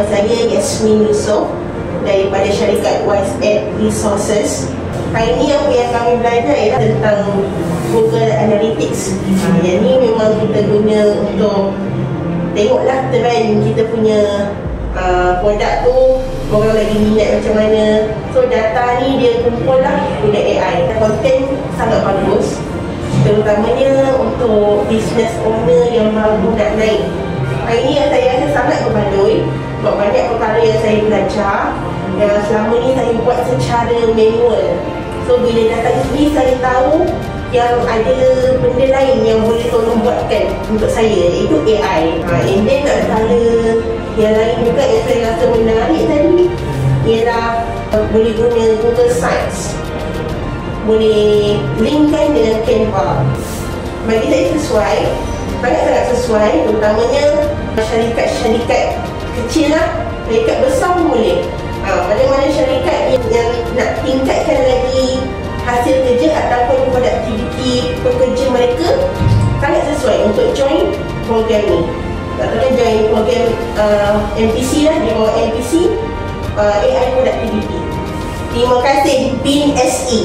saya Yasmin Yusof daripada syarikat WiseEd Resources. Hari ini apa yang kami belajar ialah tentang Google Analytics. Yang ni memang kita guna untuk tengoklah trend kita punya produk tu, orang lagi minat macam mana. So data ni dia kumpul lah guna AI. Konten sangat bagus, terutamanya untuk business owner yang baru nak naik. Hari ni yang saya rasa sangat berbaloi sebab banyak perkara yang saya belajar yang selama ni saya buat secara manual. So bila datang sini saya tahu yang ada benda lain yang boleh tolong buatkan untuk saya, iaitu AI. And then antara yang lain juga yang saya rasa menarik tadi ialah boleh guna Google Sites, boleh linkkan dengan Canva. Bagi saya sesuai, sangat-sangat sesuai, terutamanya syarikat-syarikat kecil lah, syarikat besar pun boleh. Mana-mana syarikat yang nak tingkatkan lagi hasil kerja ataupun produktiviti pekerja mereka, sangat sesuai untuk join program ni. Katakan join program MPC lah, di bawah MPC AI Productivity. Terima kasih BIN SE.